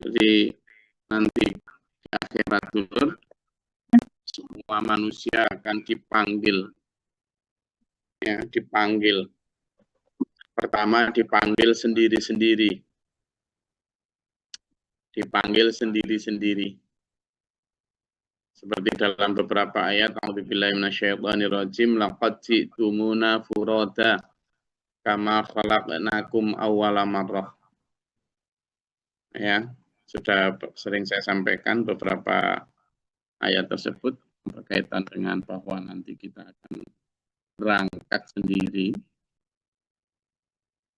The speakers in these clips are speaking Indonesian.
Jadi nanti di akhirat dulu semua manusia akan dipanggil, ya, dipanggil. Pertama dipanggil sendiri-sendiri, dipanggil sendiri-sendiri. Seperti dalam beberapa ayat, a'udzubillahi minasyaitonirrajim, laqad ji'tumuna furada kama khalaqnakum awwala marrah. Ya, sudah sering saya sampaikan beberapa ayat tersebut berkaitan dengan bahwa nanti kita akan berangkat sendiri.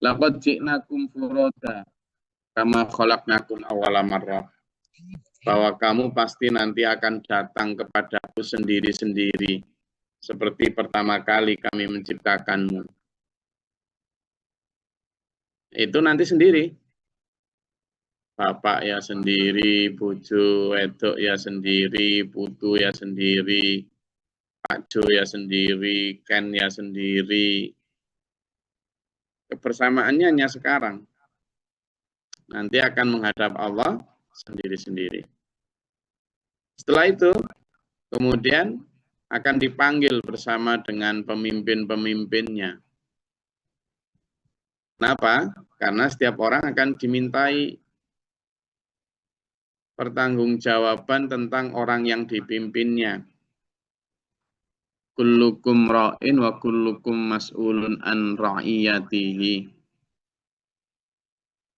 Laqad ji'nakum furada kama khalaqnakum awwala marrah. Bahwa kamu pasti nanti akan datang kepadaku sendiri-sendiri, seperti pertama kali kami menciptakanmu. Itu nanti sendiri. Bapak ya sendiri, bojo wedok ya sendiri, putu ya sendiri, Pak Jo ya sendiri, Ken ya sendiri. Kebersamaannya hanya sekarang. Nanti akan menghadap Allah sendiri-sendiri. Setelah itu, kemudian akan dipanggil bersama dengan pemimpin-pemimpinnya. Kenapa? Karena setiap orang akan dimintai pertanggungjawaban tentang orang yang dipimpinnya. Kullukum ra'in wa kullukum mas'ulun an ra'iyatihi.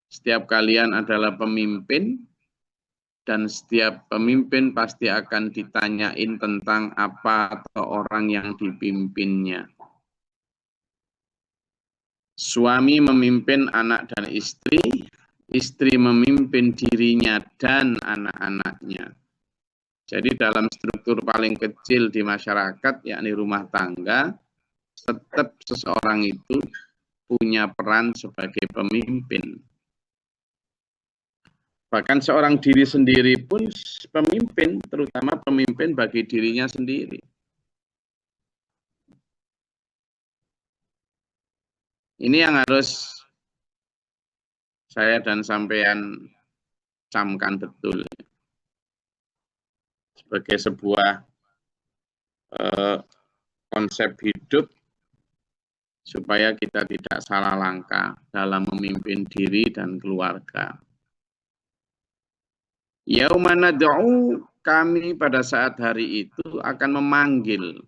Setiap kalian adalah pemimpin, dan setiap pemimpin pasti akan ditanyain tentang apa atau orang yang dipimpinnya. Suami memimpin anak dan istri memimpin dirinya dan anak-anaknya. Jadi dalam struktur paling kecil di masyarakat, yakni rumah tangga, tetap seseorang itu punya peran sebagai pemimpin. Bahkan seorang diri sendiri pun pemimpin, terutama pemimpin bagi dirinya sendiri. Ini yang harus saya dan sampean camkan betul. Sebagai sebuah konsep hidup, supaya kita tidak salah langkah dalam memimpin diri dan keluarga. Yauma nad'u, kami pada saat hari itu akan memanggil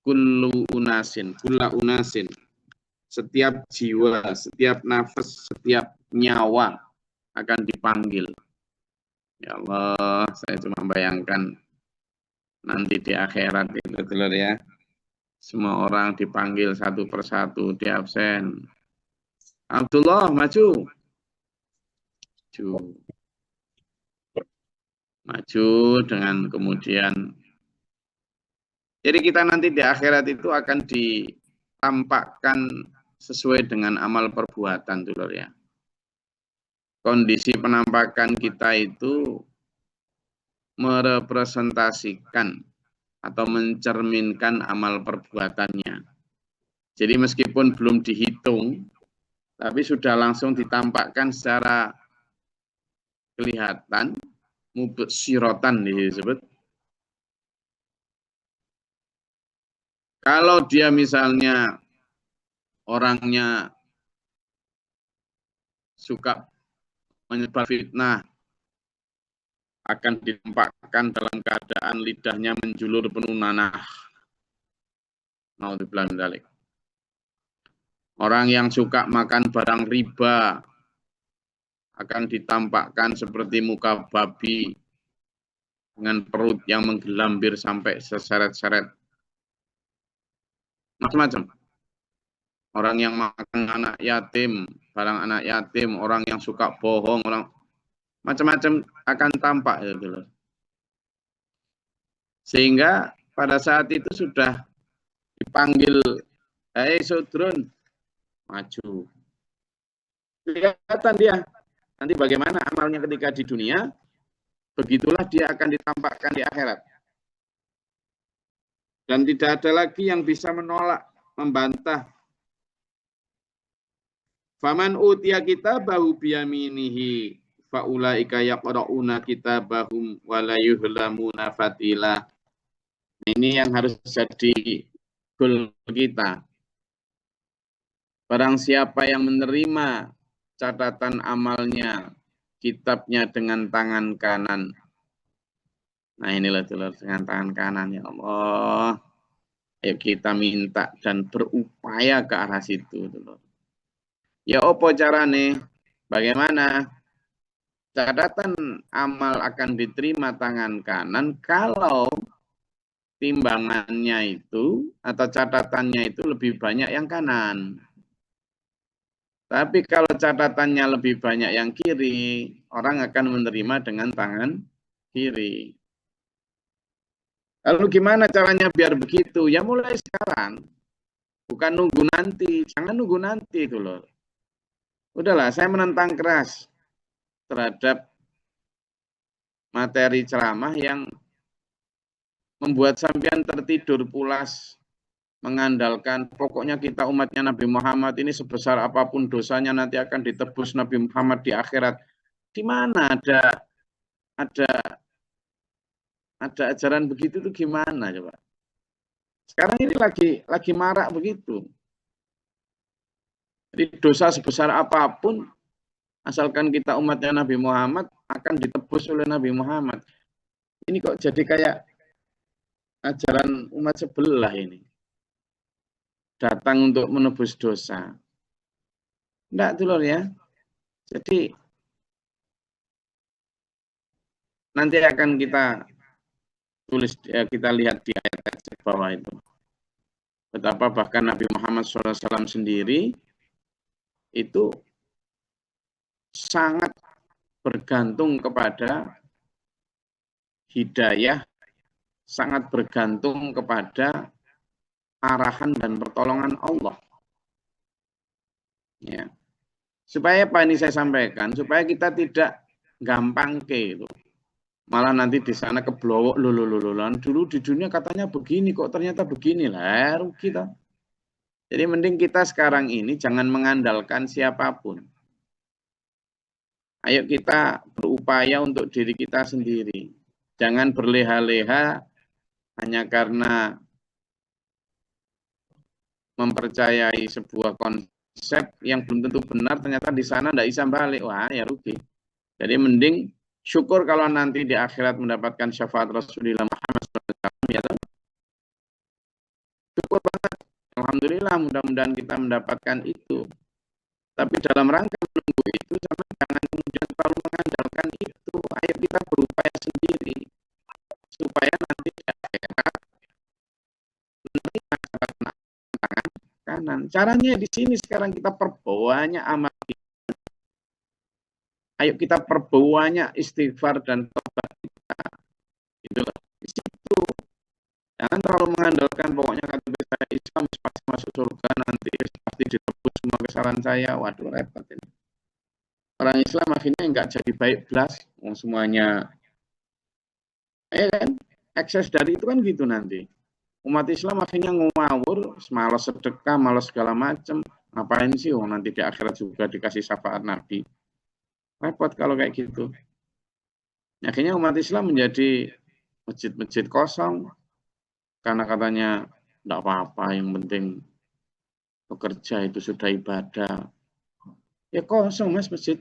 kullu unasin, kulla unasin, setiap jiwa, setiap nafas, setiap nyawa akan dipanggil. Ya Allah, saya cuma bayangkan nanti di akhirat itu, telur ya, semua orang dipanggil satu persatu, di absen. Abdullah, maju. Maju dengan kemudian. Jadi kita nanti di akhirat itu akan ditampakkan sesuai dengan amal perbuatan, dulur ya. Kondisi penampakan kita itu merepresentasikan atau mencerminkan amal perbuatannya. Jadi meskipun belum dihitung, tapi sudah langsung ditampakkan secara kelihatan, mubsiratan disebut. Kalau dia misalnya orangnya suka menyebar fitnah, akan ditampakkan dalam keadaan lidahnya menjulur penuh nanah. Naudzubillah min dzalik. Orang yang suka makan barang riba akan ditampakkan seperti muka babi dengan perut yang menggelambir sampai seseret-seret. Macam-macam. Orang yang makan anak yatim, barang anak yatim, orang yang suka bohong, orang macam-macam akan tampak. Ya, sehingga pada saat itu sudah dipanggil, "Hei Sudrun, maju." Kelihatan dia. Nanti bagaimana amalnya ketika di dunia, begitulah dia akan ditampakkan di akhirat. Dan tidak ada lagi yang bisa menolak, membantah. Faman utiya kitabahu biyaminihi faulaika yaqra'una kitabahum wa la yuhlamuna fatila. Ini yang harus jadi goal kita. Barang siapa yang menerima catatan amalnya, kitabnya dengan tangan kanan. Nah inilah dulur, dengan tangan kanan, ya Allah. Ayo kita minta dan berupaya ke arah situ, dulur. Ya opo carane? Bagaimana? Catatan amal akan diterima tangan kanan kalau timbangannya itu atau catatannya itu lebih banyak yang kanan. Tapi kalau catatannya lebih banyak yang kiri, orang akan menerima dengan tangan kiri. Lalu gimana caranya biar begitu? Ya mulai sekarang. Bukan nunggu nanti. Jangan nunggu nanti itu loh. Udahlah, saya menentang keras terhadap materi ceramah yang membuat sampean tertidur pulas, mengandalkan pokoknya kita umatnya Nabi Muhammad ini sebesar apapun dosanya nanti akan ditebus Nabi Muhammad di akhirat. Di mana ada ajaran begitu tuh gimana coba? Sekarang ini lagi marak begitu. Jadi dosa sebesar apapun asalkan kita umatnya Nabi Muhammad akan ditebus oleh Nabi Muhammad. Ini kok jadi kayak ajaran umat sebelah ini. Datang untuk menebus dosa. Enggak dulur ya. Jadi nanti akan kita tulis, kita lihat di ayat-ayat bawah itu. Betapa bahkan Nabi Muhammad SAW sendiri itu sangat bergantung kepada hidayah, sangat bergantung kepada arahan dan pertolongan Allah. Ya. Supaya apa ini saya sampaikan? Supaya kita tidak gampang ke itu. Malah nanti di sana keblowok dulu di dunia katanya begini kok ternyata begini lah, rugi toh. Jadi mending kita sekarang ini jangan mengandalkan siapapun. Ayo kita berupaya untuk diri kita sendiri. Jangan berleha-leha hanya karena mempercayai sebuah konsep yang belum tentu benar, ternyata di sana tidak bisa balik. Wah, ya rugi. Jadi mending syukur kalau nanti di akhirat mendapatkan syafaat Rasulullah Muhammad SAW. Ya, syukur banget. Alhamdulillah, mudah-mudahan kita mendapatkan itu. Tapi dalam rangka menunggu itu, jangan kemudian terlalu mengandalkan itu. Ayo kita berupaya sendiri supaya nanti di akhirat menerima catatan tangan kanan. Caranya di sini sekarang kita perbanyak amal. Ayo kita perbanyak istighfar dan tobat kita. Itu di situ. Jangan terlalu mengandalkan pokoknya kata saya Islam pasti masuk surga nanti pasti ditebus semua kesalahan saya. Waduh repot ini. Orang Islam akhirnya enggak jadi baik belas, semuanya. Ya kan? Ekses dari itu kan gitu nanti. Umat Islam akhirnya ngawur, malas sedekah, malas segala macam. Ngapain sih? Oh, nanti di akhirat juga dikasih syafaat Nabi. Repot kalau kayak gitu. Akhirnya umat Islam menjadi masjid-masjid kosong karena katanya tidak apa-apa, yang penting bekerja itu sudah ibadah. Ya kosong mas masjid.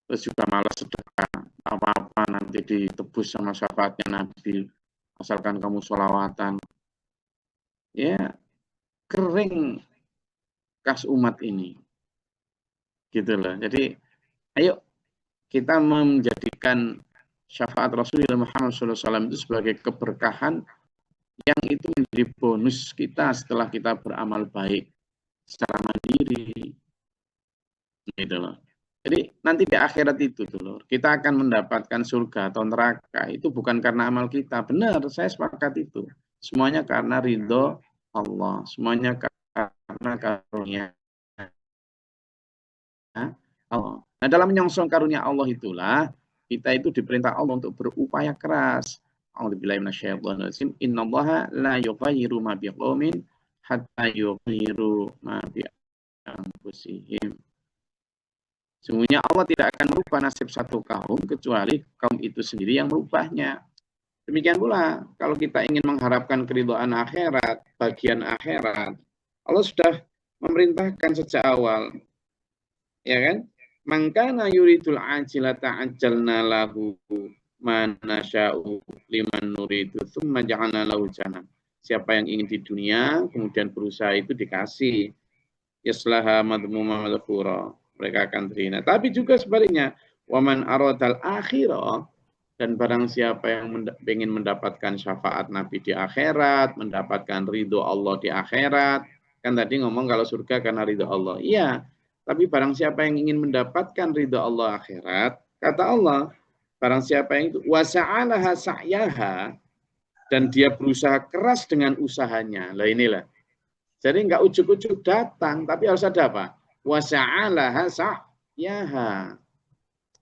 Terus juga malas sedekah, apa-apa nanti ditebus sama syafaatnya Nabi, asalkan kamu sholawatan. Ya kering kas umat ini. Gitu loh. Jadi ayo kita menjadikan syafaat Rasulullah Muhammad SAW itu sebagai keberkahan yang itu menjadi bonus kita setelah kita beramal baik secara mandiri. Gitu loh. Jadi nanti di akhirat itu dulu kita akan mendapatkan surga atau neraka itu bukan karena amal kita. Benar, saya sepakat itu. Semuanya karena ridho Allah, semuanya karena karunia Allah. Nah, dalam menyongsong karunia Allah itulah kita itu diperintah Allah untuk berupaya keras. A'udzubillahi minasyaitonir rajim. Innallaha la yughayyiru ma biqaumin hatta yughayyiru ma bi anfusihim. Sesungguhnya Allah tidak akan merubah nasib satu kaum kecuali kaum itu sendiri yang merubahnya. Demikian pula kalau kita ingin mengharapkan keridhaan akhirat, bagian akhirat, Allah sudah memerintahkan sejak awal, ya kan? Mangkana yuridul ajilata ajjalna lahu ma nasya'u liman nuridu tsumma ja'alna lahu jahannam. Siapa yang ingin di dunia kemudian berusaha itu dikasih yaslaha madmuma madhura, mereka akan terhina. Tapi juga sebaliknya, waman aradal akhirah, dan barang siapa yang ingin mendapatkan syafaat Nabi di akhirat, mendapatkan ridho Allah di akhirat, kan tadi ngomong kalau surga karena ridho Allah. Iya, tapi barang siapa yang ingin mendapatkan ridho Allah akhirat, kata Allah, barang siapa yang itu wasa'alaha sa'yaha, dan dia berusaha keras dengan usahanya. Lah inilah. Jadi enggak ujuk-ujuk datang, tapi harus ada apa? Wasa'alaha sa'yaha.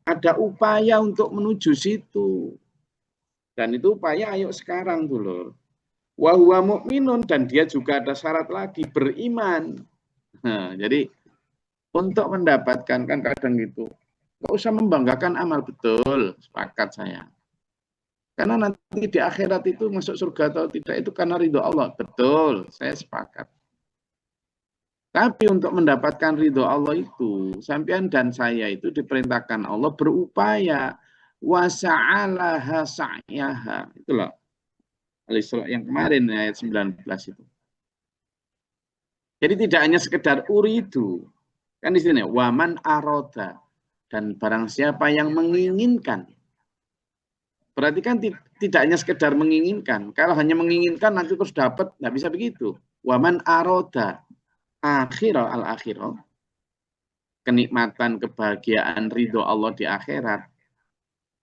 Ada upaya untuk menuju situ. Dan itu upaya ayo sekarang dulu. Wa huwa mu'minun, dan dia juga ada syarat lagi, beriman. Nah, jadi untuk mendapatkan, kan kadang gitu, nggak usah membanggakan amal, betul, sepakat saya. Karena nanti di akhirat itu masuk surga atau tidak itu karena ridho Allah, betul, saya sepakat. Tapi untuk mendapatkan ridho Allah itu, sampean dan saya itu diperintahkan Allah berupaya wasa'alaha sa'yaha. Itulah Al-Isra yang kemarin ayat 19 itu. Jadi tidak hanya sekedar uridu. Kan di sini waman aroda, dan barang siapa yang menginginkan. Berarti kan tidak hanya sekedar menginginkan. Kalau hanya menginginkan nanti terus dapat, nggak bisa begitu. Waman aroda akhirah al-akhirah, kenikmatan, kebahagiaan, ridho Allah di akhirat,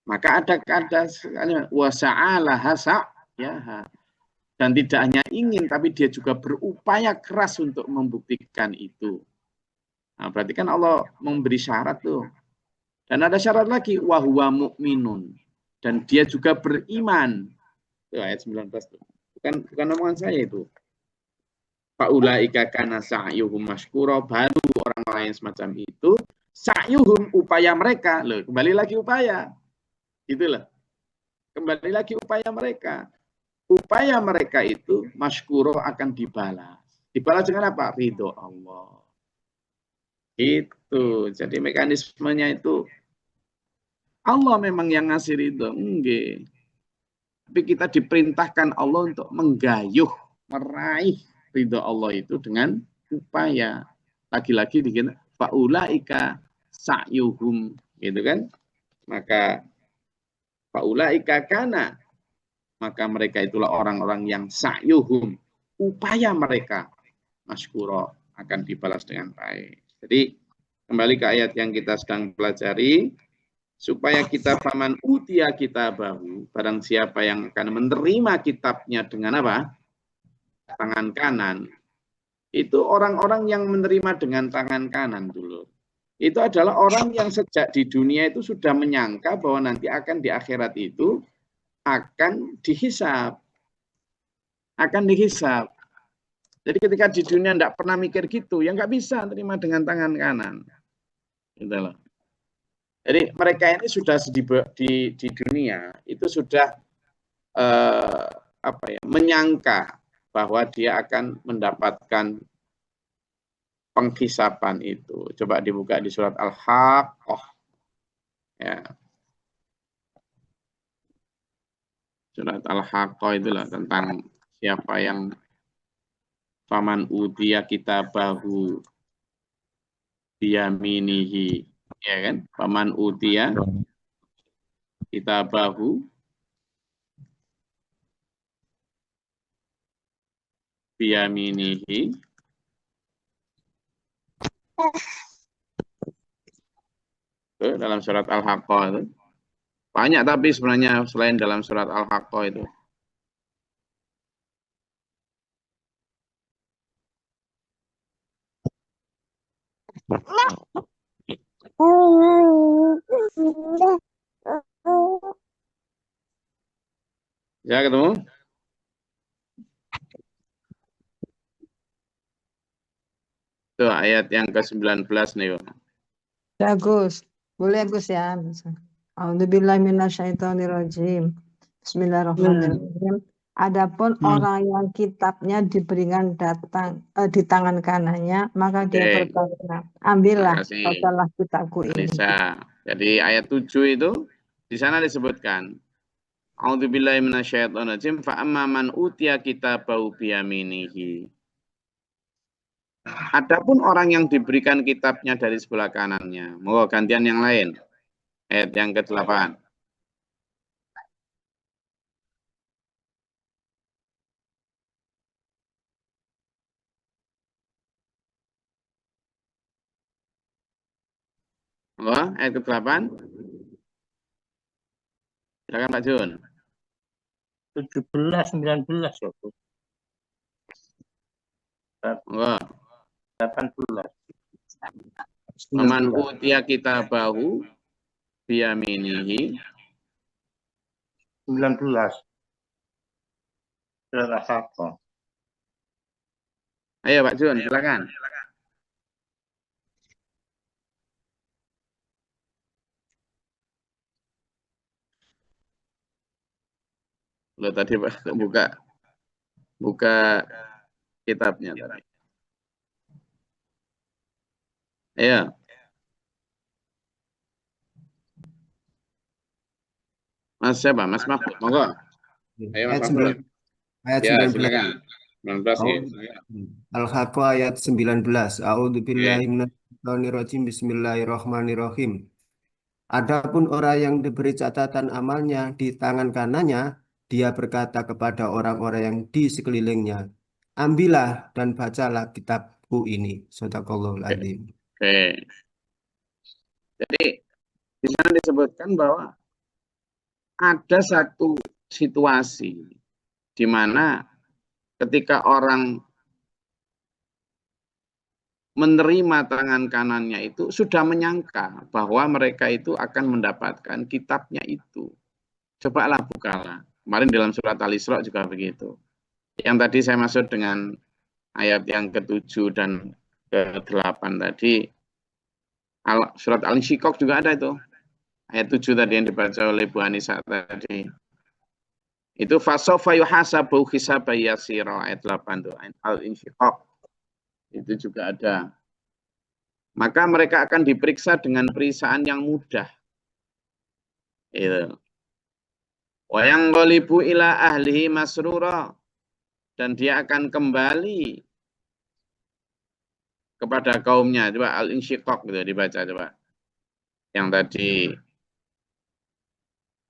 maka ada wasa'alaha sa'yaha, dan tidak hanya ingin tapi dia juga berupaya keras untuk membuktikan itu. Nah, berarti kan Allah memberi syarat tuh. Dan ada syarat lagi, wahuwa mu'minun, dan dia juga beriman. Itu ayat 19 tuh. Bukan omongan saya itu. Faulaika kana sa'yuhum mashkura, baru orang lain semacam itu sa'yuhum, upaya mereka. Loh, kembali lagi upaya. Itulah. Kembali lagi upaya mereka. Upaya mereka itu mashkura, akan dibalas. Dibalas dengan apa? Ridho Allah. Itu. Jadi mekanismenya itu Allah memang yang ngasih ridho. Enggak. Tapi kita diperintahkan Allah untuk menggayuh, meraih ridho Allah itu dengan upaya. Lagi-lagi dikira faulaika sa'yuhum, gitu kan? Maka faulaika kana, maka mereka itulah orang-orang yang sa'yuhum, upaya mereka masykura, akan dibalas dengan baik. Jadi kembali ke ayat yang kita sedang pelajari, supaya kita faman utia kitabahu, barang siapa yang akan menerima kitabnya dengan apa? Tangan kanan. Itu orang-orang yang menerima dengan tangan kanan dulu. Itu adalah orang yang sejak di dunia itu sudah menyangka bahwa nanti akan di akhirat itu akan dihisab. Akan dihisab. Jadi ketika di dunia tidak pernah mikir gitu, ya nggak bisa terima dengan tangan kanan. Gitu loh. Jadi mereka ini sudah di dunia itu sudah menyangka bahwa dia akan mendapatkan penghisapan itu. Coba dibuka di surat Al-Haqqah. Ya. Surat Al-Haqqah itulah tentang siapa yang faman utiya kitabahu biyaminihi, ya kan? Faman utiya kitabahu biyaminihi, itu dalam surat Al-Haqqah itu. Banyak tapi sebenarnya selain dalam surat Al-Haqqah itu. Ya, ketemu? Tuh ayat yang ke-19 nih. Ya Gus, boleh Gus ya. A'udzubillahi minasyaitonirrajim. Bismillahirrahmanirrahim. Adapun orang yang kitabnya diberikan di tangan kanannya, maka dia Oke, berkata, ambillah, makasih bacalah kitabku ini. Anissa. Jadi ayat 7 itu di sana disebutkan A'udzubillahi minasyaitonirrajim fa amma man utiya kitabahu biyaminihi. Adapun orang yang diberikan kitabnya dari sebelah kanannya, mau gantian yang lain. Ayat yang ke-8. Oh, ayat ke-8. Silakan Pak Jun. 17, 19 ya, Bu. Oh, 18. Waman utiya kitabahu biyaminihi. 19. Surat As-Saffat. Ayo Pak Jun, silakan. Lo tadi Pak buka kitabnya tadi. Ayo. Mas siapa? Mas Mahfud, monggo. Ayo Mas Mahfud. Ayat Ya, 19. silakan. 19 ya. Al-Haqqah ayat 19. A'udzubillahi Oke. minasyaitonirrajim. Bismillahirrahmanirrahim. Adapun orang yang diberi catatan amalnya di tangan kanannya, dia berkata kepada orang-orang yang di sekelilingnya, ambillah dan bacalah kitabku ini. Shadaqallahul adzim. Oke. Jadi di sana disebutkan bahwa ada satu situasi di mana ketika orang menerima tangan kanannya itu sudah menyangka bahwa mereka itu akan mendapatkan kitabnya itu. Cobalah bukalah. Kemarin dalam surat Al-Isra juga begitu. Yang tadi saya maksud dengan ayat yang ke-7 dan ke-8 tadi, surat Al-Insyiqaq juga ada itu. Ayat 7 tadi yang dibaca oleh Bu Anissa tadi. Itu fasofa yuhasabu hisaba yasira ayat 8 tuh. Al-Insyiqaq. Itu juga ada. Maka mereka akan diperiksa dengan periksaan yang mudah. Itu. Wa yanqalibu ila ahlihi masrura. Dan dia akan kembali kepada kaumnya. Coba Al-Insyiqaq gitu dibaca coba. Yang tadi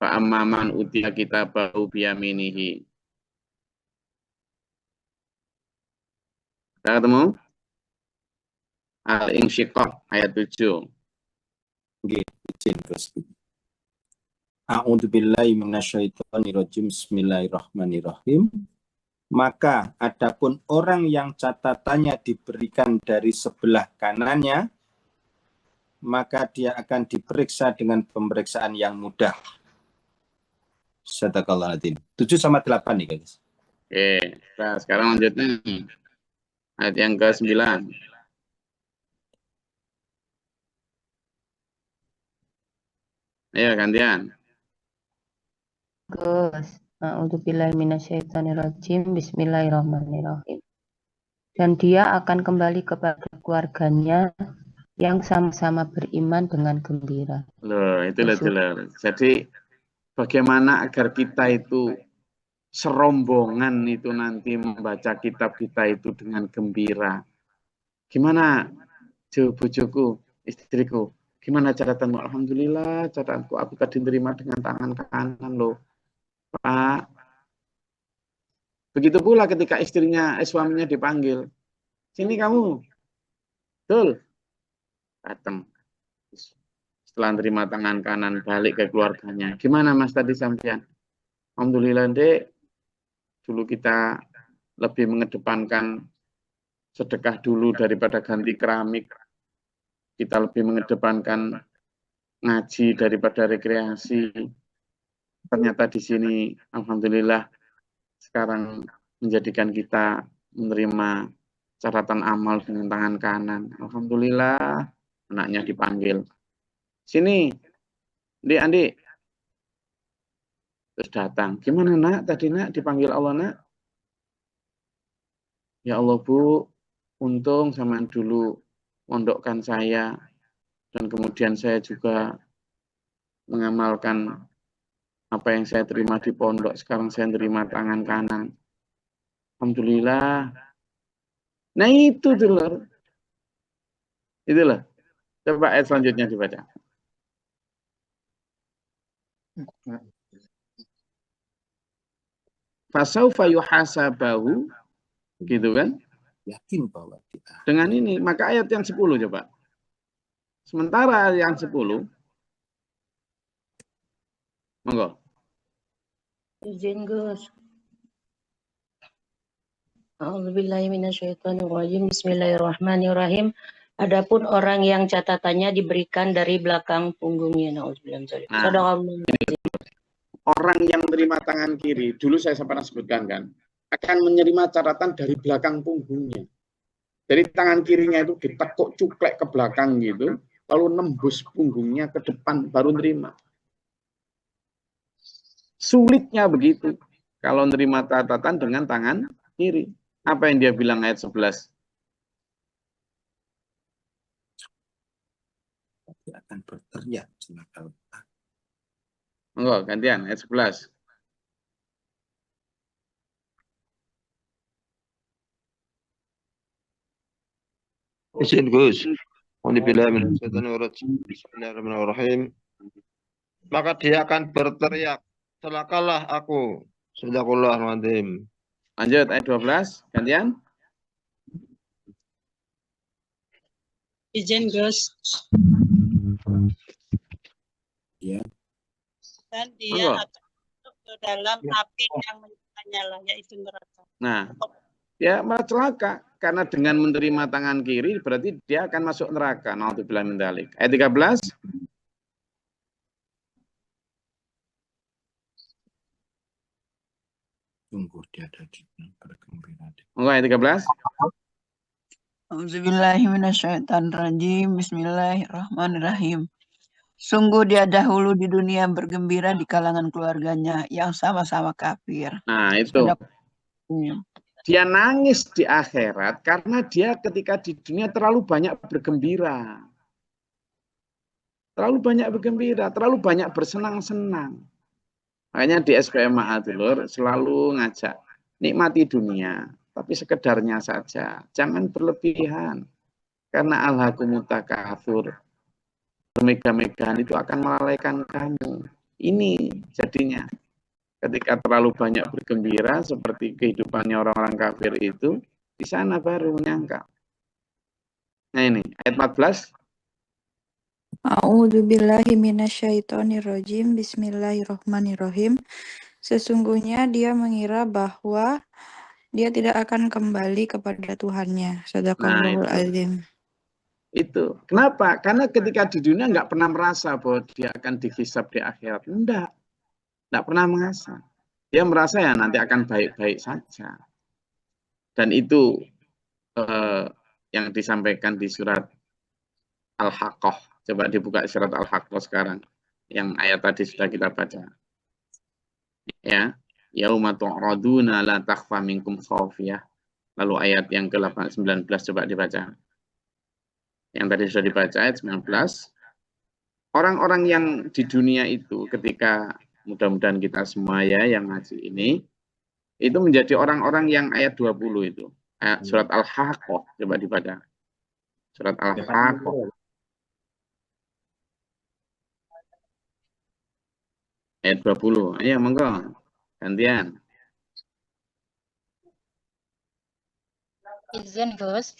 fa'amman utiya kitabahu biyaminihi. Kita ketemu? Al-Insyiqaq ayat 7. Nggih, izin Gus. A'udzubillahi minasyaitonirrajim. Bismillahirrahmanirrahim. Maka adapun orang yang catatannya diberikan dari sebelah kanannya, maka dia akan diperiksa dengan pemeriksaan yang mudah. Sadaqallahul adzim. 7 sama 8 nih guys. Oke, nah sekarang lanjutnya ayat yang ke-9. Ayo gantian. Gus, a'udzubillahi minasyaitonirrajim. Bismillahirrahmanirrahim. Dan dia akan kembali kepada keluarganya yang sama-sama beriman dengan gembira. Loh, itu loh. Jadi bagaimana agar kita itu serombongan itu nanti membaca kitab kita itu dengan gembira. Gimana bojoku, istriku, gimana catatanmu? Alhamdulillah catatanku aku tadi terima dengan tangan kanan loh, Pak. Begitu pula ketika suaminya dipanggil, sini kamu, betul, datang. Setelah terima tangan kanan balik ke keluarganya. Gimana Mas tadi sampean? Alhamdulillah Dek, dulu kita lebih mengedepankan sedekah dulu daripada ganti keramik. Kita lebih mengedepankan ngaji daripada rekreasi. Ternyata di sini, alhamdulillah, sekarang menjadikan kita menerima catatan amal dengan tangan kanan. Alhamdulillah, anaknya dipanggil. Sini, Andi. Terus datang. Gimana nak? Tadi nak dipanggil Allah nak? Ya Allah Bu, untung sama dulu mondokkan saya. Dan kemudian saya juga mengamalkan apa yang saya terima di pondok. Sekarang saya terima tangan kanan. Alhamdulillah. Nah itu dulu. Itulah. Coba ayat selanjutnya dibaca. Fasaufa yuhasabahu, gitu kan? Yakin bahwa kita. Dengan ini, maka ayat yang 10 coba. Sementara yang 10, monggo. Izin Gus. A'udzubillahi minasyaitonirrajim. Bismillahirrahmanirrahim. Adapun orang yang catatannya diberikan dari belakang punggungnya. Na'udzubillah. Orang yang menerima tangan kiri, dulu saya pernah sebutkan kan, akan menerima catatan dari belakang punggungnya. Jadi tangan kirinya itu ditekuk cuklek ke belakang gitu, lalu nembus punggungnya ke depan, baru nerima. Sulitnya begitu, kalau nerima catatan dengan tangan kiri. Apa yang dia bilang ayat 11? Dia akan berteriak celaka. Enggak, gantian ayat 11. Izin Gus. Bismillahirrahmanirrahim. Maka dia akan berteriak, celakalah aku. Sadaqallahul-Azim. Lanjut ayat 12, gantian. Izin Gus. Ya. Dan dia akan masuk ke dalam api yang menyala, yaitu neraka. Nah, dia malah celaka karena dengan menerima tangan kiri berarti dia akan masuk neraka. Na'udzubillah min dzalik. Ayat 13. Sungguh dia ada di bergembira. Ayat 13. Auzubillahi minasyaitonirrajim. Bismillahirrahmanirrahim. Sungguh dia dahulu di dunia bergembira di kalangan keluarganya yang sama-sama kafir. Nah, itu. Dia nangis di akhirat karena dia ketika di dunia terlalu banyak bergembira. Terlalu banyak bergembira, terlalu banyak bersenang-senang. Makanya di SPM Ma'adulur selalu ngajak, nikmati dunia, tapi sekedarnya saja. Jangan berlebihan. Karena alhaakumut takatsur. Megah-megahan itu akan melalaikan kamu. Ini jadinya. Ketika terlalu banyak bergembira seperti kehidupannya orang-orang kafir itu, di sana baru menyangka. Nah ini, ayat 14. A'udzubillahi minasyaitonirrajim. Bismillahirrahmanirrahim. Sesungguhnya dia mengira bahwa dia tidak akan kembali kepada Tuhannya. Shadaqallahul azim. Itu. Kenapa? Karena ketika di dunia nggak pernah merasa bahwa dia akan dihisab di akhirat. Enggak pernah merasa. Dia merasa ya nanti akan baik-baik saja. Dan itu yang disampaikan di surat Al-Haqqah. Coba dibuka surat Al-Haqqah sekarang. Yang ayat tadi sudah kita baca. Ya. Yauma tu'raduna la takhfa minkum khafiyah. Lalu ayat yang ke-19 coba dibaca. Yang tadi sudah dibaca ayat 19. Orang-orang yang di dunia itu ketika mudah-mudahan kita semua ya yang ngaji ini itu menjadi orang-orang yang ayat 20 itu. Ayat surat Al-Haqqah coba dibaca. Surat Al-Haqqah. Ayat 20. Ayo monggo. Gantian. Izin Gus.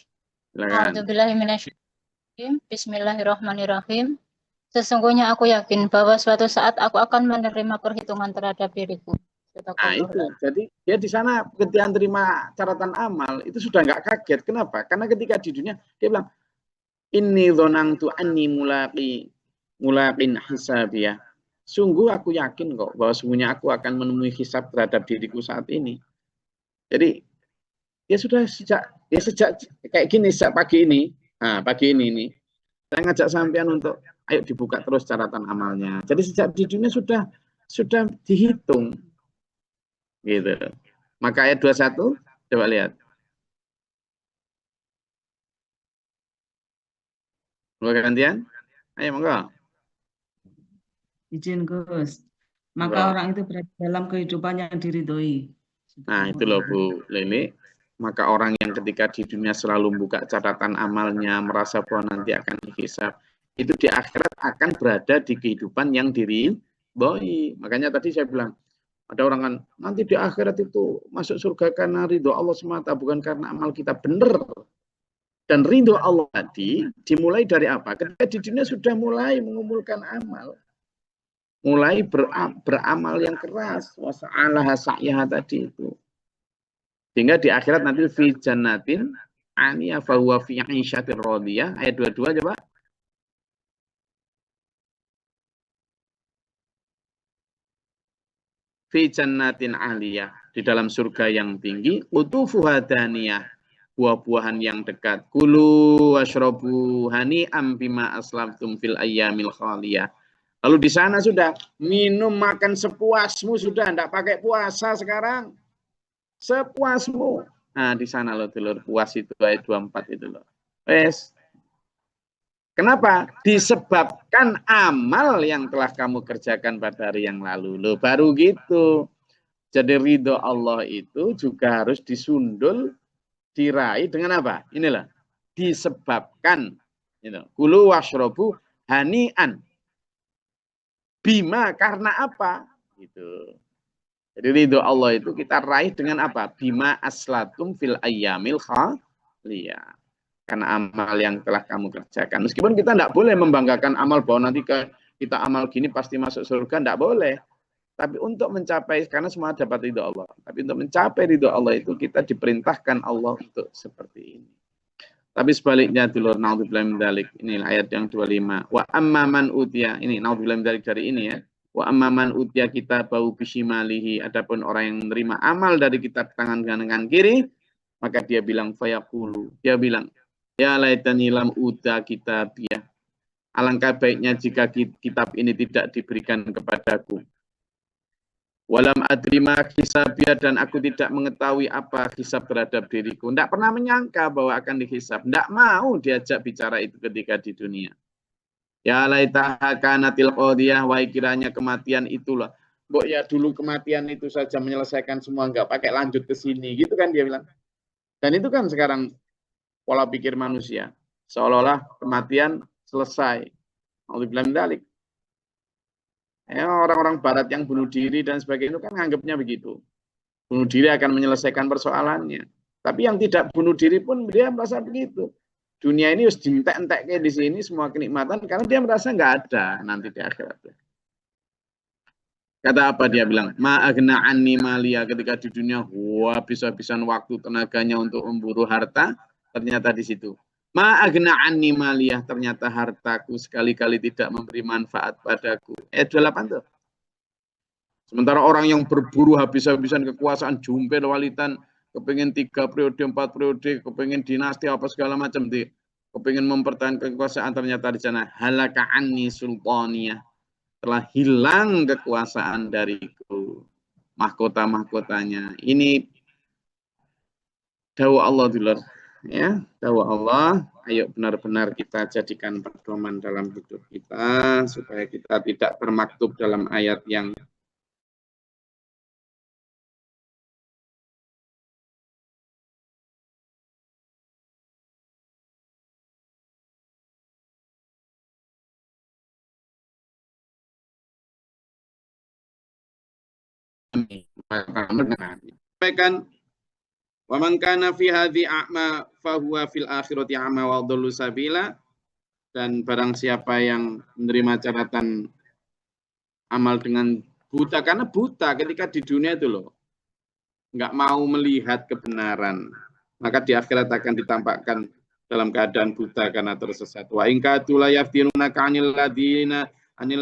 Silakan. Bismillahirrahmanirrahim. Sesungguhnya aku yakin bahwa suatu saat aku akan menerima perhitungan terhadap diriku. Nah itu, jadi dia di sana ketika terima catatan amal itu sudah nggak kaget. Kenapa? Karena ketika di dunia dia bilang, inni dzanantu anni mulaqin hisabiyah. Sungguh aku yakin kok bahwa sungguhnya aku akan menemui hisab terhadap diriku saat ini. Jadi ya sudah sejak kayak gini, sejak pagi ini, pagi ini nih, saya ngajak sampean untuk ayo dibuka terus catatan amalnya. Jadi sejak di dunia sudah dihitung, gitu. Maka ayat 21 coba lihat. Mau gantian? Ayo monggo. Izin Gus. Maka orang itu berada dalam kehidupan yang diridhoi. Nah itu loh Bu Lili. Maka orang yang ketika di dunia selalu buka catatan amalnya, merasa bahwa nanti akan dihisab, itu di akhirat akan berada di kehidupan yang diridhoi. Makanya tadi saya bilang, ada orang kan, nanti di akhirat itu masuk surga karena ridho Allah semata, bukan karena amal kita. Benar. Dan ridho Allah tadi dimulai dari apa? Ketika di dunia sudah mulai mengumpulkan amal. Mulai beramal yang keras. Wasa'alaha sa'yaha tadi itu. Sehingga di akhirat nanti fi jannatin aniyah fahuwa fi 'isyatir radiyah. Ayat 22 coba. Fi jannatin aliyah, di dalam surga yang tinggi, qutufuha daniyah, buah-buahan yang dekat. Kulu washrabu hani'am bima aslaftum fil ayyamil khaliyah. Lalu di sana sudah minum makan sepuasmu, sudah enggak pakai puasa sekarang. Sepuasmu. Nah, di sana loh dulur, puas itu ayat 24 itu loh. Wes. Kenapa? Disebabkan amal yang telah kamu kerjakan pada hari yang lalu. Loh, baru gitu. Jadi ridho Allah itu juga harus disundul, diraih dengan apa? Inilah. Disebabkan. Kulu washrobu hani'an. Bima, karena apa? Gitu. Jadi ridho Allah itu kita raih dengan apa? Bima aslatum fil ayyamil khaliyah. Karena amal yang telah kamu kerjakan. Meskipun kita tidak boleh membanggakan amal bahwa nanti kita amal gini pasti masuk surga, tidak boleh. Tapi untuk mencapai, karena semua dapat ridho Allah. Tapi untuk mencapai ridho Allah itu kita diperintahkan Allah untuk seperti ini. Tapi sebaliknya dulur, naudzubillah min dzalik. Ini ayat yang 25. Wa amman utiya, ini naudzubillah min dzalik dari ini ya. Wa amman utiya kitabahu bisyimalihi, adapun orang yang menerima amal dari kitab tangan kanan kiri, maka dia bilang fayaqulu, dia bilang, ya laitani lam uta kitabiyah. Alangkah baiknya jika kitab ini tidak diberikan kepadaku. Walam adri ma hisabiyah, dan aku tidak mengetahui apa hisab terhadap diriku. Tidak pernah menyangka bahwa akan dihisab. Tidak mau diajak bicara itu ketika di dunia. Ya laitaha kanatil qadiyah, wahai kiranya kematian itulah. Mbok ya dulu kematian itu saja menyelesaikan semua, enggak pakai lanjut ke sini. Gitu kan dia bilang. Dan itu kan sekarang pola pikir manusia. Seolah-olah kematian selesai. Alhamdulillah min dzalik. Ya, orang-orang barat yang bunuh diri dan sebagainya itu kan anggapnya begitu. Bunuh diri akan menyelesaikan persoalannya. Tapi yang tidak bunuh diri pun dia merasa begitu. Dunia ini harus dientek-entek kayak di sini semua kenikmatan karena dia merasa nggak ada nanti di akhirat. Kata apa dia bilang? Ma'agna anni malia, ketika di dunia habis-habisan waktu tenaganya untuk memburu harta, ternyata di situ. Ma'agna anni maliyah, ternyata hartaku sekali-kali tidak memberi manfaat padaku. 28 tuh. Sementara orang yang berburu habis-habisan kekuasaan, jumpir walitan, kepengen 3 periode, 4 periode, kepengen dinasti apa segala macam, kepengen mempertahankan kekuasaan, ternyata di sana halaka anni sultaniyah, telah hilang kekuasaan dariku, mahkota-mahkotanya. Ini dawuh Allah dulur. Ya, dawuh Allah, ayo benar-benar kita jadikan pedoman dalam hidup kita supaya kita tidak termaktub dalam ayat yang sampaikan. Wa man kana fi hadhi a'ma fa huwa fil akhirati a'ma wa dhallu sabila, dan barang siapa yang menerima catatan amal dengan buta, karena buta ketika di dunia itu loh enggak mau melihat kebenaran, maka di akhirat akan ditampakkan dalam keadaan buta karena tersesat. Wa in katu la yaftinunaka 'anil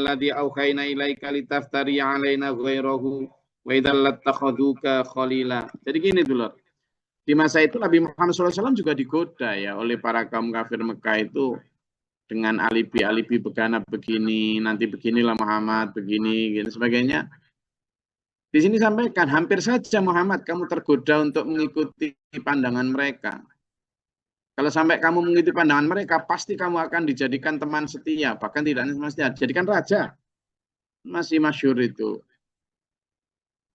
ladzi auhayna ilaika litaftari 'alaina ghairahu Wa idzal lattakhaduka khalila. Jadi gini dulu. Di masa itu Nabi Muhammad SAW juga digoda ya oleh para kaum kafir Mekah itu dengan alibi-alibi begana begini, nanti beginilah Muhammad, begini, gitu sebagainya. Di sini sampaikan, hampir saja Muhammad kamu tergoda untuk mengikuti pandangan mereka. Kalau sampai kamu mengikuti pandangan mereka, pasti kamu akan dijadikan teman setia, bahkan tidak setia, jadikan raja. Masih masyhur itu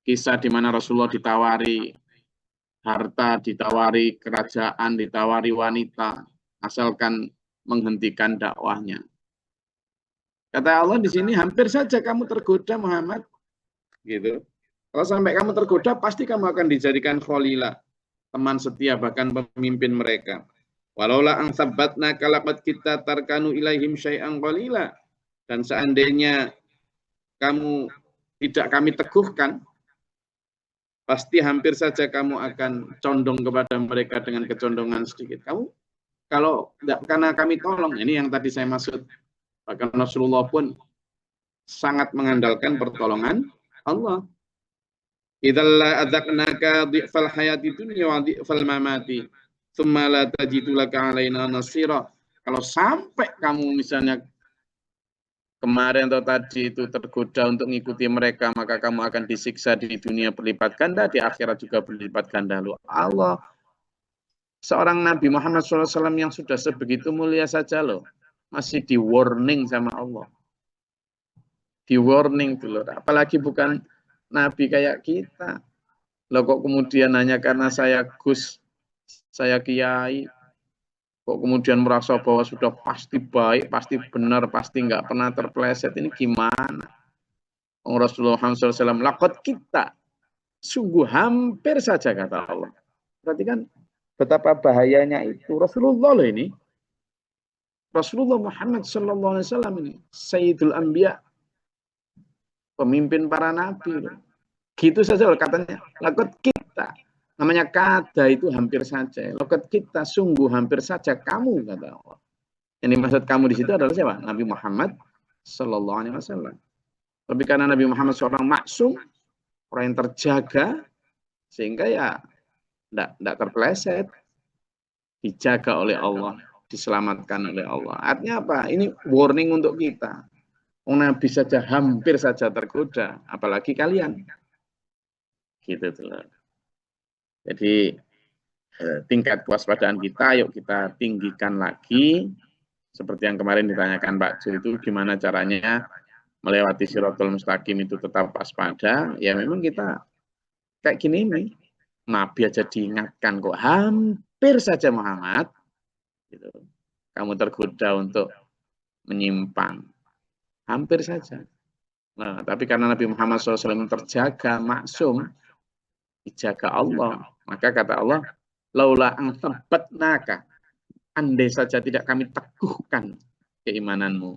kisah di mana Rasulullah ditawari harta, ditawari kerajaan, ditawari wanita, asalkan menghentikan dakwahnya. Kata Allah di sini, hampir saja kamu tergoda Muhammad, gitu. Kalau sampai kamu tergoda, pasti kamu akan dijadikan khalilah, teman setia, bahkan pemimpin mereka. Walaula ang sabbatna kalaqad kita tarkanu ilaihim syai'an qalila. Dan seandainya kamu tidak kami teguhkan, pasti hampir saja kamu akan condong kepada mereka dengan kecondongan sedikit. Kamu kalau tidak karena kami tolong, ini yang tadi saya maksud. Bahkan Rasulullah pun sangat mengandalkan pertolongan Allah. Idzalla adzaqnaka dhi'fal hayati dunya wa dhi'fal mamati, tsumma la tajidu laka 'alaina nasira. Kalau sampai kamu misalnya kemarin atau tadi itu tergoda untuk mengikuti mereka, maka kamu akan disiksa di dunia berlipat ganda, di akhirat juga berlipat ganda. Loh, Allah, seorang Nabi Muhammad SAW yang sudah sebegitu mulia saja loh, masih di warning sama Allah. Di warning dulu, apalagi bukan Nabi kayak kita. Loh kok kemudian hanya karena saya Gus, saya Kiai, kok kemudian merasa bahwa sudah pasti baik, pasti benar, pasti nggak pernah terpeleset. Ini gimana? Rasulullah SAW, lakot kita, sungguh hampir saja kata Allah. Berarti kan betapa bahayanya itu. Rasulullah loh ini. Rasulullah Muhammad SAW ini, Sayyidul Anbiya, pemimpin para nabi. Loh. Gitu saja loh katanya, lakot kita. Namanya kada itu hampir saja. Lokat kita sungguh hampir saja kamu kata Allah. Yang dimaksud kamu di situ adalah siapa? Nabi Muhammad Sallallahu Alaihi Wasallam. Tapi karena Nabi Muhammad seorang maksum, orang yang terjaga, sehingga ya tidak terpeleset, dijaga oleh Allah, diselamatkan oleh Allah. Artinya apa? Ini warning untuk kita. Nabi saja hampir saja tergoda, apalagi kalian. Gitu tuh. Jadi tingkat kewaspadaan kita, yuk kita tinggikan lagi. Seperti yang kemarin ditanyakan Pak Jul itu, gimana caranya melewati Shirathul Mustaqim itu tetap waspada. Ya memang kita kayak gini nih, Nabi aja diingatkan kok, hampir saja Muhammad, gitu. Kamu tergoda untuk menyimpang, hampir saja. Nah, tapi karena Nabi Muhammad SAW terjaga, maksum, dijaga Allah. Maka kata Allah, laula ang sabbatnaka, andai saja tidak kami teguhkan keimananmu.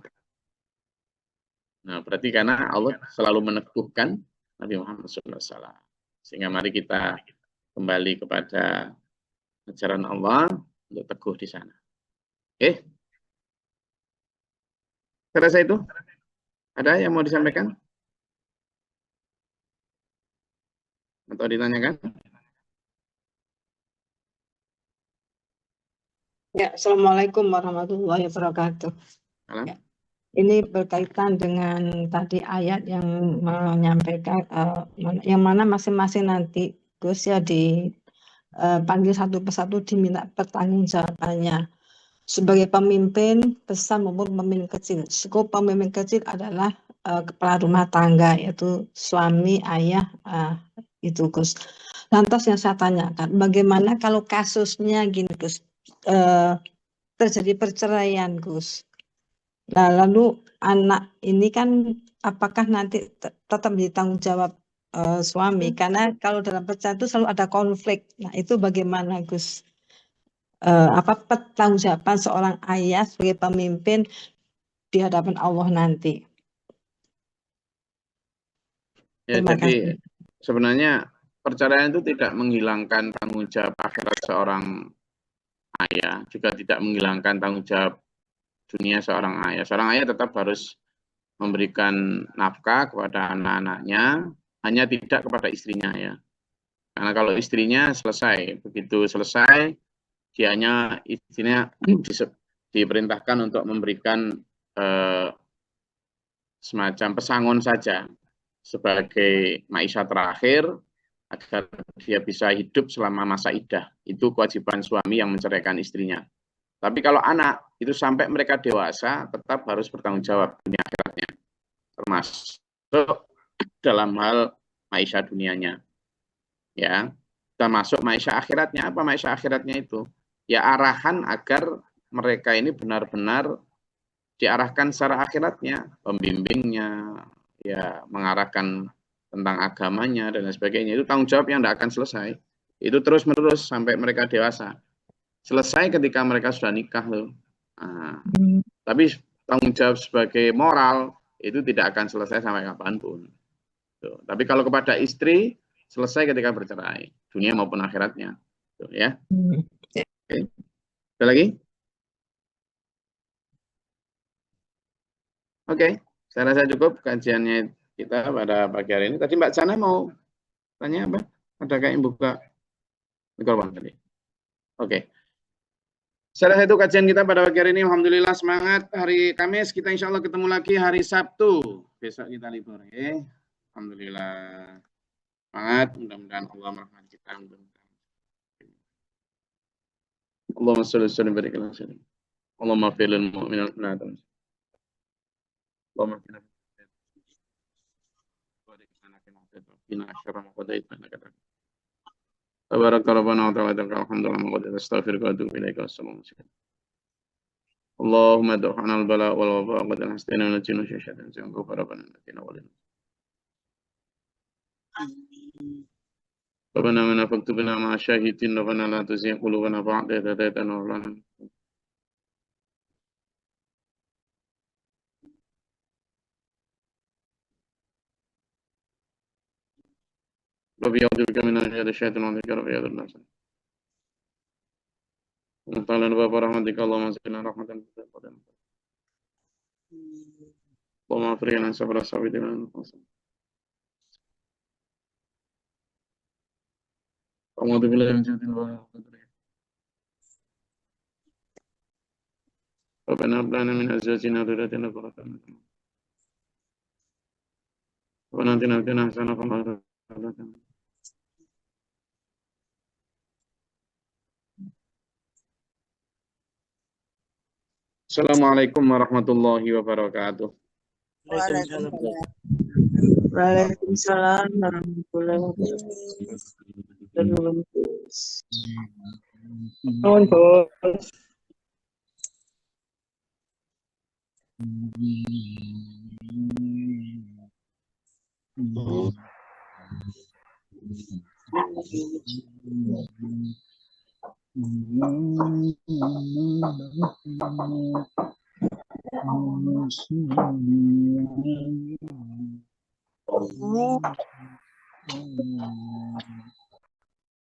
Nah, berarti karena Allah selalu meneguhkan Nabi Muhammad SAW. Sehingga mari kita kembali kepada ajaran Allah untuk teguh di sana. Oke? Saya rasa itu. Ada yang mau disampaikan? Atau ditanyakan? Ya, Assalamualaikum warahmatullahi wabarakatuh. Ya, ini berkaitan dengan tadi ayat yang menyampaikan, yang mana masing-masing nanti Gus ya dipanggil satu persatu diminta pertanggungjawabannya. Sebagai pemimpin besar maupun pemimpin kecil. Skop pemimpin kecil adalah kepala rumah tangga, yaitu suami, ayah, itu Gus. Lantas yang saya tanyakan, bagaimana kalau kasusnya gini Gus, terjadi perceraian Gus. Nah, lalu anak ini kan apakah nanti tetap ditanggung jawab suami? Karena kalau dalam perceraian itu selalu ada konflik. Nah, itu bagaimana Gus? Apa pertanggungjawaban seorang ayah sebagai pemimpin di hadapan Allah nanti? Ya, jadi sebenarnya perceraian itu tidak menghilangkan tanggung jawab akhirat seorang ayah, juga tidak menghilangkan tanggung jawab dunia seorang ayah. Seorang ayah tetap harus memberikan nafkah kepada anak-anaknya, hanya tidak kepada istrinya ya. Karena kalau istrinya selesai, begitu selesai, istrinya diperintahkan untuk memberikan semacam pesangon saja sebagai maisha terakhir agar dia bisa hidup selama masa iddah. Itu kewajiban suami yang menceraikan istrinya. Tapi kalau anak itu sampai mereka dewasa tetap harus bertanggung jawab dunia akhiratnya, termasuk dalam hal maisha dunianya. Ya, termasuk maisha akhiratnya. Apa maisha akhiratnya itu? Ya arahan agar mereka ini benar-benar diarahkan secara akhiratnya, pembimbingnya, ya mengarahkan tentang agamanya dan sebagainya. Itu tanggung jawab yang tidak akan selesai. Itu terus-menerus sampai mereka dewasa. Selesai ketika mereka sudah nikah loh. Nah, tapi tanggung jawab sebagai moral itu tidak akan selesai sampai kapanpun. Tuh. Tapi kalau kepada istri selesai ketika bercerai, dunia maupun akhiratnya. Tuh, ya. Oke. Ada lagi? Oke, saya rasa cukup kajiannya kita pada pagi hari ini. Tadi Mbak Jana mau tanya apa? Adakah yang buka mikrofon tadi? Oke. Saya rasa itu kajian kita pada pagi hari ini. Alhamdulillah semangat. Hari Kamis kita insya Allah ketemu lagi hari Sabtu. Besok kita libur. Ya. Alhamdulillah. Semangat. Mudah-mudahan Allah merahmati kita. Allahumma sholli wa sallim barik ala sayyidina. Allahumma fil mu'minin wal mu'minat. Allahumma qina tabarak rabbana wa ta'ala alhamdulillah wa qad astaghfiruka wa atubu ilaika. Assalamu alaikum. Allahumma du'ana al-bala wal waba wa qad nastina min al-jinni wa syaitan wa rabbana atina walina. Rabbana minna faktubna ma syahidin rabbana la tuzigh qulubana ba'da idh hadaytana wa hab lana. Rabbi a'udzubika min syarri syaitan wa bika rabbi a'udzu bika. Ta'ala wa rahmatika Allahumma zidna rahmatan wa fadlan. Allahumma afrina sabra sabidina. A'udzu billahi min syaitanir rajim. Rabbana hab lana min azwajina wa dhurriyyatina qurrata a'yun. Rabbana atina fid dunya hasanah wa fil akhirati hasanah. Assalamualaikum warahmatullahi wabarakatuh. Waalaikumsalam warahmatullahi wabarakatuh.